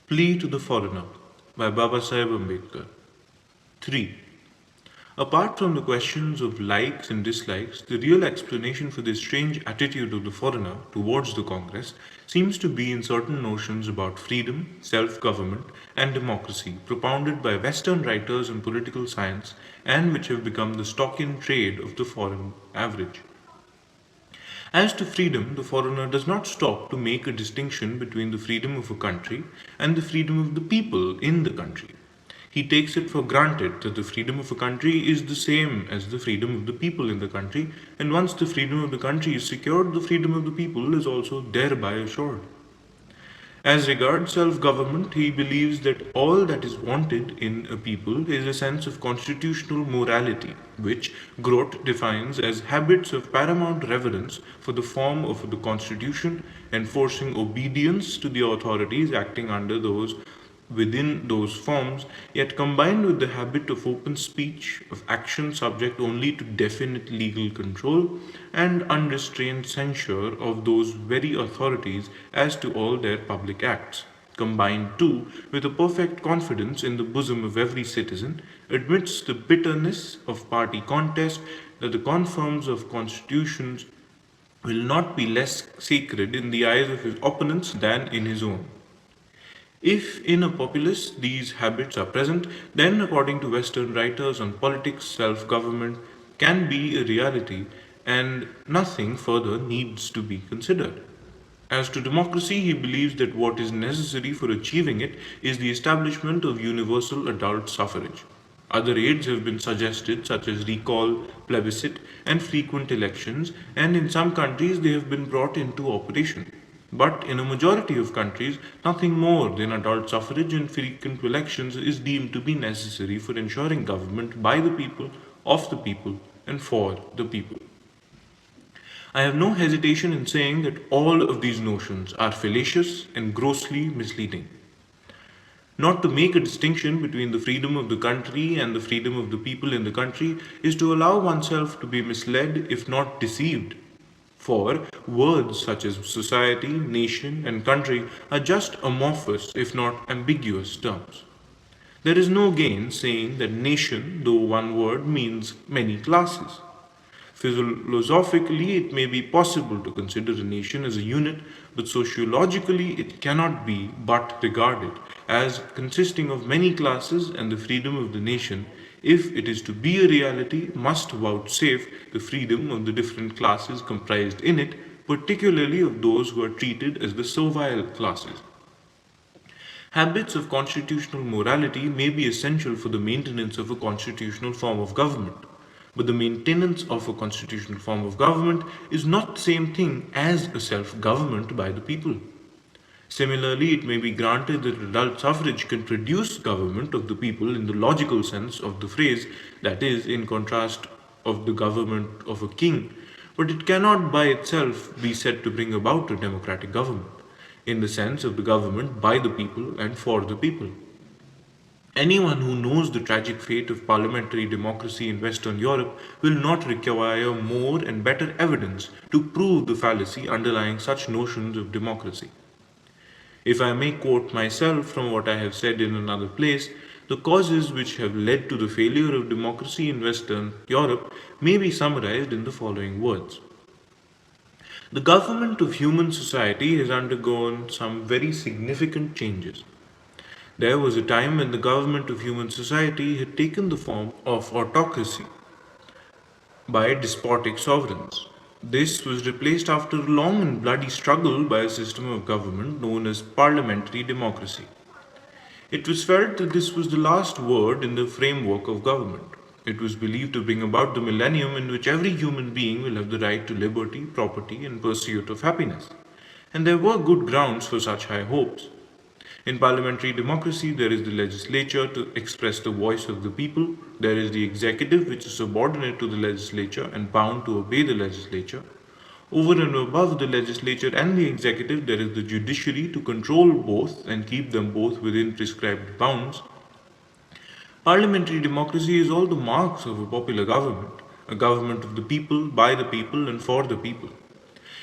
Plea to the Foreigner by Babasaheb Ambedkar. 3. Apart from the questions of likes and dislikes, the real explanation for this strange attitude of the foreigner towards the Congress seems to be in certain notions about freedom, self-government, and democracy propounded by Western writers in political science and which have become the stock-in-trade of the foreign average. As to freedom, the foreigner does not stop to make a distinction between the freedom of a country and the freedom of the people in the country. He takes it for granted that the freedom of a country is the same as the freedom of the people in the country, and once the freedom of the country is secured, the freedom of the people is also thereby assured. As regards self-government, he believes that all that is wanted in a people is a sense of constitutional morality, which Grote defines as habits of paramount reverence for the form of the constitution, enforcing obedience to the authorities acting under those within those forms, yet combined with the habit of open speech, of action subject only to definite legal control, and unrestrained censure of those very authorities as to all their public acts, combined too with a perfect confidence in the bosom of every citizen, amidst the bitterness of party contest, that the confirms of constitutions will not be less sacred in the eyes of his opponents than in his own. If in a populace these habits are present, then according to Western writers on politics, self-government can be a reality and nothing further needs to be considered. As to democracy, he believes that what is necessary for achieving it is the establishment of universal adult suffrage. Other aids have been suggested, such as recall, plebiscite, and frequent elections, and in some countries they have been brought into operation. But in a majority of countries, nothing more than adult suffrage and frequent elections is deemed to be necessary for ensuring government by the people, of the people, and for the people. I have no hesitation in saying that all of these notions are fallacious and grossly misleading. Not to make a distinction between the freedom of the country and the freedom of the people in the country is to allow oneself to be misled, if not deceived. For words such as society, nation, and country are just amorphous, if not ambiguous terms. There is no gain saying that nation, though one word, means many classes. Philosophically, it may be possible to consider a nation as a unit, but sociologically, it cannot be but regarded as consisting of many classes, and the freedom of the nation, if it is to be a reality, must vouchsafe the freedom of the different classes comprised in it, particularly of those who are treated as the servile classes. Habits of constitutional morality may be essential for the maintenance of a constitutional form of government. But the maintenance of a constitutional form of government is not the same thing as a self-government by the people. Similarly, it may be granted that adult suffrage can produce government of the people in the logical sense of the phrase, that is, in contrast of the government of a king, but it cannot by itself be said to bring about a democratic government, in the sense of the government by the people and for the people. Anyone who knows the tragic fate of parliamentary democracy in Western Europe will not require more and better evidence to prove the fallacy underlying such notions of democracy. If I may quote myself from what I have said in another place, the causes which have led to the failure of democracy in Western Europe may be summarized in the following words. The government of human society has undergone some very significant changes. There was a time when the government of human society had taken the form of autocracy by despotic sovereigns. This was replaced after a long and bloody struggle by a system of government known as parliamentary democracy. It was felt that this was the last word in the framework of government. It was believed to bring about the millennium in which every human being will have the right to liberty, property, and pursuit of happiness. And there were good grounds for such high hopes. In parliamentary democracy, there is the legislature to express the voice of the people, there is the executive which is subordinate to the legislature and bound to obey the legislature. Over and above the legislature and the executive, there is the judiciary to control both and keep them both within prescribed bounds. Parliamentary democracy is all the marks of a popular government, a government of the people, by the people, and for the people.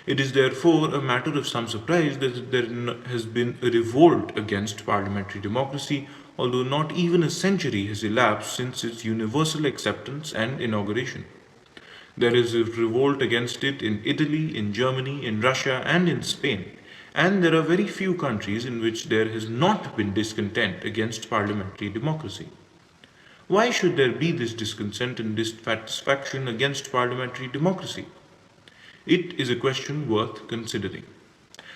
It is therefore a matter of some surprise that there has been a revolt against parliamentary democracy, although not even a century has elapsed since its universal acceptance and inauguration. There is a revolt against it in Italy, in Germany, in Russia, and in Spain. And there are very few countries in which there has not been discontent against parliamentary democracy. Why should there be this discontent and dissatisfaction against parliamentary democracy? It is a question worth considering.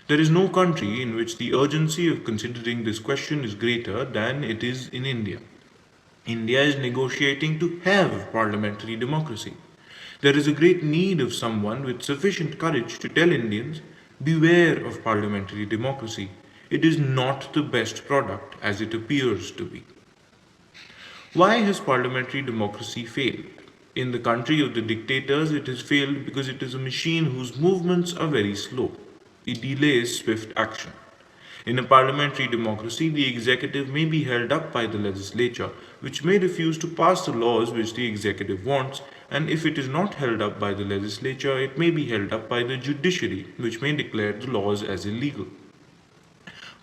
There is no country in which the urgency of considering this question is greater than it is in India. India is negotiating to have parliamentary democracy. There is a great need of someone with sufficient courage to tell Indians, beware of parliamentary democracy. It is not the best product as it appears to be. Why has parliamentary democracy failed? In the country of the dictators, it has failed because it is a machine whose movements are very slow. It delays swift action. In a parliamentary democracy, the executive may be held up by the legislature, which may refuse to pass the laws which the executive wants, and if it is not held up by the legislature, it may be held up by the judiciary, which may declare the laws as illegal.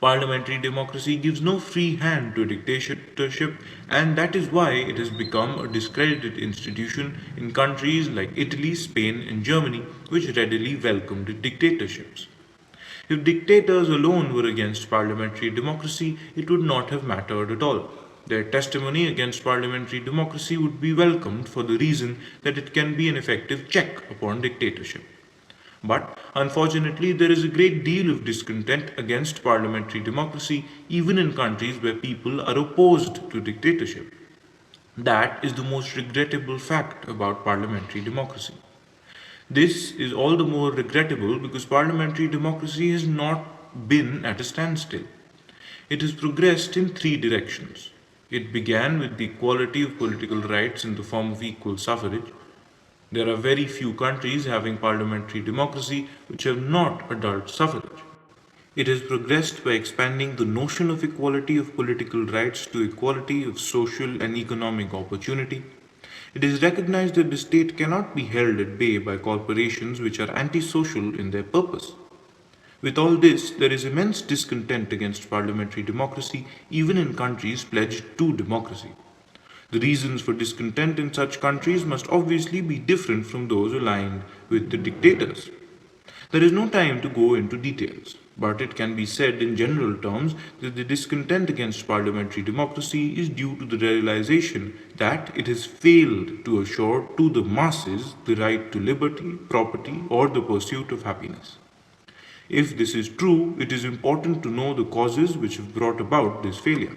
Parliamentary democracy gives no free hand to dictatorship, and that is why it has become a discredited institution in countries like Italy, Spain, and Germany, which readily welcomed dictatorships. If dictators alone were against parliamentary democracy, it would not have mattered at all. Their testimony against parliamentary democracy would be welcomed for the reason that it can be an effective check upon dictatorship. But unfortunately, there is a great deal of discontent against parliamentary democracy, even in countries where people are opposed to dictatorship. That is the most regrettable fact about parliamentary democracy. This is all the more regrettable because parliamentary democracy has not been at a standstill. It has progressed in three directions. It began with the equality of political rights in the form of equal suffrage. There are very few countries having parliamentary democracy which have not adult suffrage. It has progressed by expanding the notion of equality of political rights to equality of social and economic opportunity. It is recognized that the state cannot be held at bay by corporations which are antisocial in their purpose. With all this, there is immense discontent against parliamentary democracy even in countries pledged to democracy. The reasons for discontent in such countries must obviously be different from those aligned with the dictators. There is no time to go into details, but it can be said in general terms that the discontent against parliamentary democracy is due to the realization that it has failed to assure to the masses the right to liberty, property, or the pursuit of happiness. If this is true, it is important to know the causes which have brought about this failure.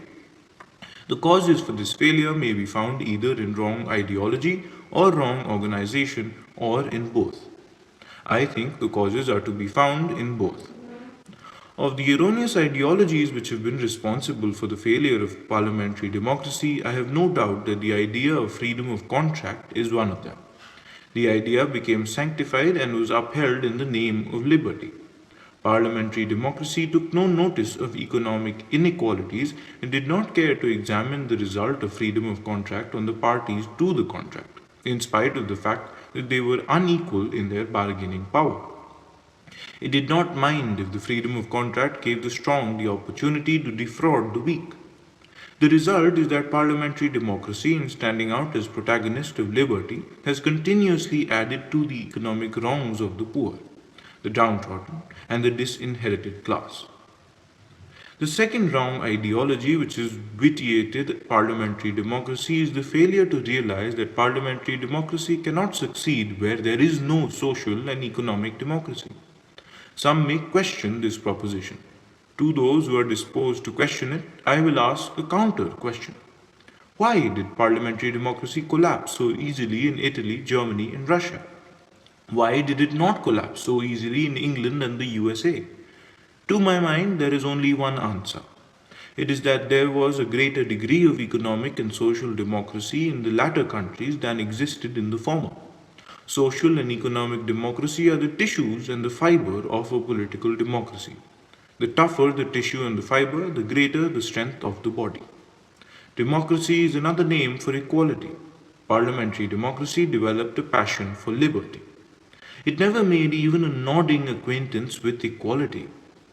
The causes for this failure may be found either in wrong ideology or wrong organization or in both. I think the causes are to be found in both. Of the erroneous ideologies which have been responsible for the failure of parliamentary democracy, I have no doubt that the idea of freedom of contract is one of them. The idea became sanctified and was upheld in the name of liberty. Parliamentary democracy took no notice of economic inequalities and did not care to examine the result of freedom of contract on the parties to the contract, in spite of the fact that they were unequal in their bargaining power. It did not mind if the freedom of contract gave the strong the opportunity to defraud the weak. The result is that parliamentary democracy, in standing out as protagonist of liberty, has continuously added to the economic wrongs of the poor, the downtrodden, and the disinherited class. The second wrong ideology which has vitiated parliamentary democracy is the failure to realize that parliamentary democracy cannot succeed where there is no social and economic democracy. Some may question this proposition. To those who are disposed to question it, I will ask a counter question. Why did parliamentary democracy collapse so easily in Italy, Germany, and Russia? Why did it not collapse so easily in England and the USA? To my mind, there is only one answer. It is that there was a greater degree of economic and social democracy in the latter countries than existed in the former. Social and economic democracy are the tissues and the fiber of a political democracy. The tougher the tissue and the fiber, the greater the strength of the body. Democracy is another name for equality. Parliamentary democracy developed a passion for liberty. It never made even a nodding acquaintance with equality.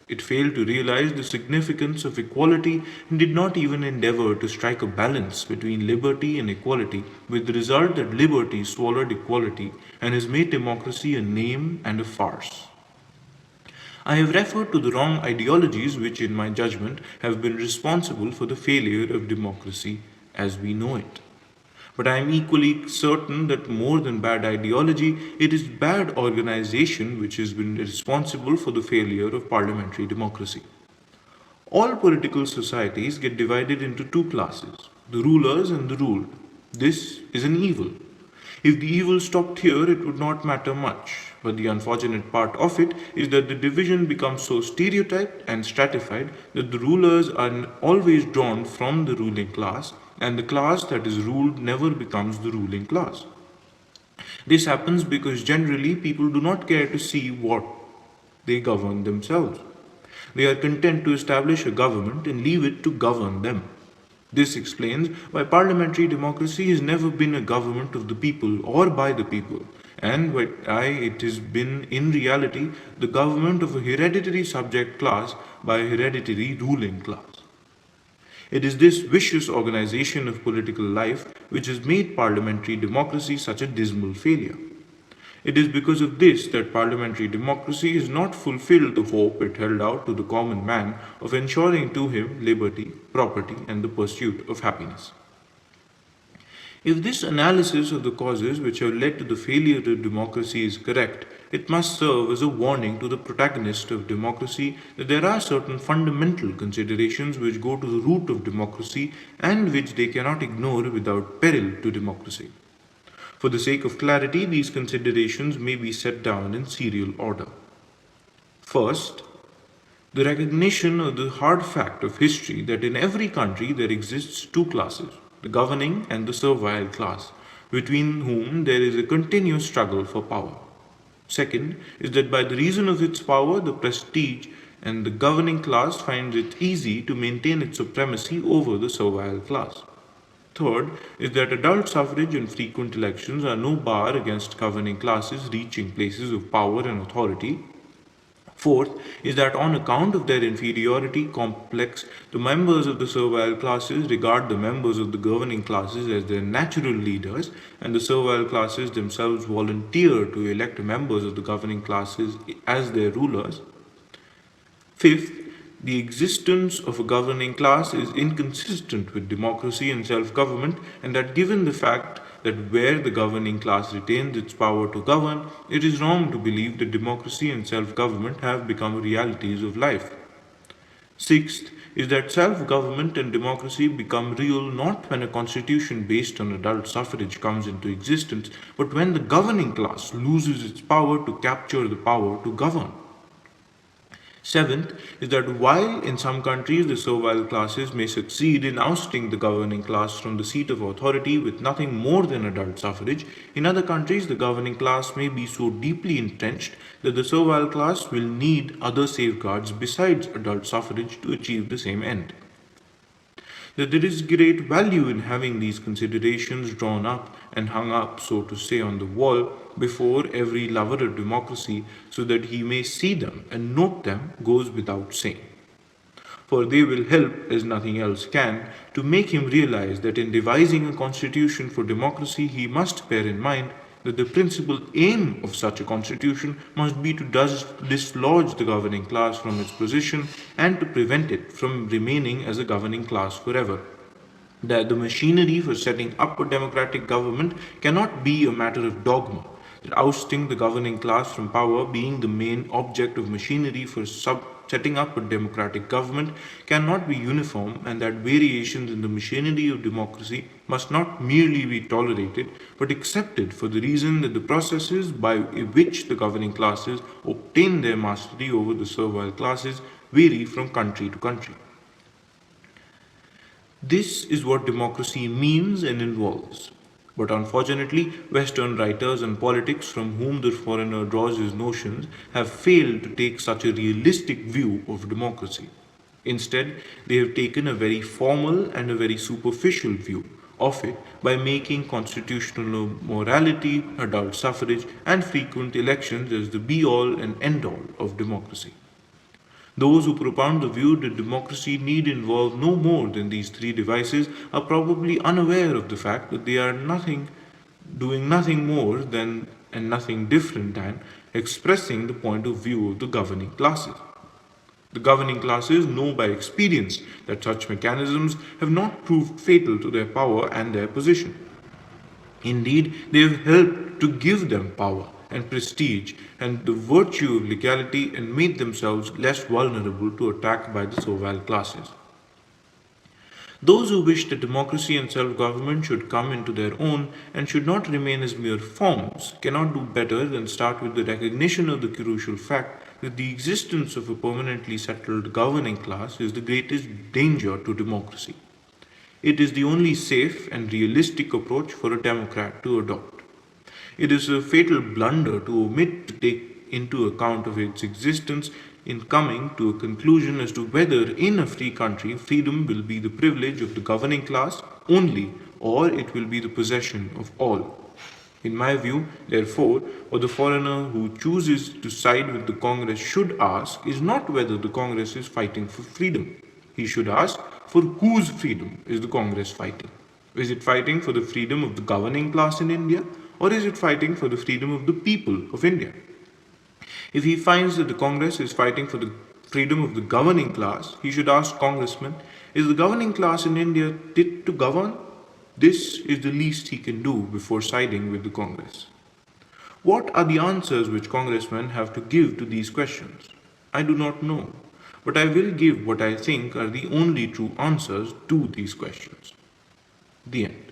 It failed to realize the significance of equality and did not even endeavor to strike a balance between liberty and equality, with the result that liberty swallowed equality and has made democracy a name and a farce. I have referred to the wrong ideologies which, in my judgment, have been responsible for the failure of democracy as we know it. But I am equally certain that more than bad ideology, it is bad organization which has been responsible for the failure of parliamentary democracy. All political societies get divided into two classes, the rulers and the ruled. This is an evil. If the evil stopped here, it would not matter much. But the unfortunate part of it is that the division becomes so stereotyped and stratified that the rulers are always drawn from the ruling class, and the class that is ruled never becomes the ruling class. This happens because generally people do not care to see what they govern themselves. They are content to establish a government and leave it to govern them. This explains why parliamentary democracy has never been a government of the people or by the people, and why it has been in reality the government of a hereditary subject class by a hereditary ruling class. It is this vicious organization of political life which has made parliamentary democracy such a dismal failure. It is because of this that parliamentary democracy has not fulfilled the hope it held out to the common man of ensuring to him liberty, property, and the pursuit of happiness. If this analysis of the causes which have led to the failure of democracy is correct, it must serve as a warning to the protagonist of democracy that there are certain fundamental considerations which go to the root of democracy and which they cannot ignore without peril to democracy. For the sake of clarity, these considerations may be set down in serial order. First, the recognition of the hard fact of history that in every country there exists two classes, the governing and the servile class, between whom there is a continuous struggle for power. Second is that by the reason of its power, the prestige and the governing class finds it easy to maintain its supremacy over the servile class. Third is that adult suffrage and frequent elections are no bar against governing classes reaching places of power and authority. Fourth is that on account of their inferiority complex, the members of the servile classes regard the members of the governing classes as their natural leaders, and the servile classes themselves volunteer to elect members of the governing classes as their rulers. Fifth, the existence of a governing class is inconsistent with democracy and self-government, and that given the fact that where the governing class retains its power to govern, it is wrong to believe that democracy and self-government have become realities of life. Sixth is that self-government and democracy become real not when a constitution based on adult suffrage comes into existence, but when the governing class loses its power to capture the power to govern. Seventh is that while in some countries the servile classes may succeed in ousting the governing class from the seat of authority with nothing more than adult suffrage, in other countries the governing class may be so deeply entrenched that the servile class will need other safeguards besides adult suffrage to achieve the same end. That there is great value in having these considerations drawn up and hung up, so to say, on the wall before every lover of democracy so that he may see them and note them goes without saying. For they will help, as nothing else can, to make him realize that in devising a constitution for democracy he must bear in mind that the principal aim of such a constitution must be to dislodge the governing class from its position and to prevent it from remaining as a governing class forever. That the machinery for setting up a democratic government cannot be a matter of dogma, that ousting the governing class from power being the main object of machinery for setting up a democratic government cannot be uniform, and that variations in the machinery of democracy must not merely be tolerated but accepted for the reason that the processes by which the governing classes obtain their mastery over the servile classes vary from country to country. This is what democracy means and involves. But unfortunately, Western writers and politics from whom the foreigner draws his notions have failed to take such a realistic view of democracy. Instead, they have taken a very formal and a very superficial view, of it by making constitutional morality, adult suffrage, and frequent elections as the be all and end all of democracy. Those who propound the view that democracy need involve no more than these three devices are probably unaware of the fact that they are doing nothing more than and nothing different than expressing the point of view of the governing classes. The governing classes know by experience that such mechanisms have not proved fatal to their power and their position. Indeed, they have helped to give them power and prestige and the virtue of legality and made themselves less vulnerable to attack by the servile classes. Those who wish that democracy and self government should come into their own and should not remain as mere forms cannot do better than start with the recognition of the crucial fact that the existence of a permanently settled governing class is the greatest danger to democracy. It is the only safe and realistic approach for a democrat to adopt. It is a fatal blunder to omit to take into account of its existence in coming to a conclusion as to whether in a free country freedom will be the privilege of the governing class only or it will be the possession of all. In my view, therefore, what the foreigner who chooses to side with the Congress should ask is not whether the Congress is fighting for freedom. He should ask for whose freedom is the Congress fighting? Is it fighting for the freedom of the governing class in India or is it fighting for the freedom of the people of India? If he finds that the Congress is fighting for the freedom of the governing class, he should ask congressmen, is the governing class in India fit to govern? This is the least he can do before siding with the Congress. What are the answers which congressmen have to give to these questions? I do not know, but I will give what I think are the only true answers to these questions. The end.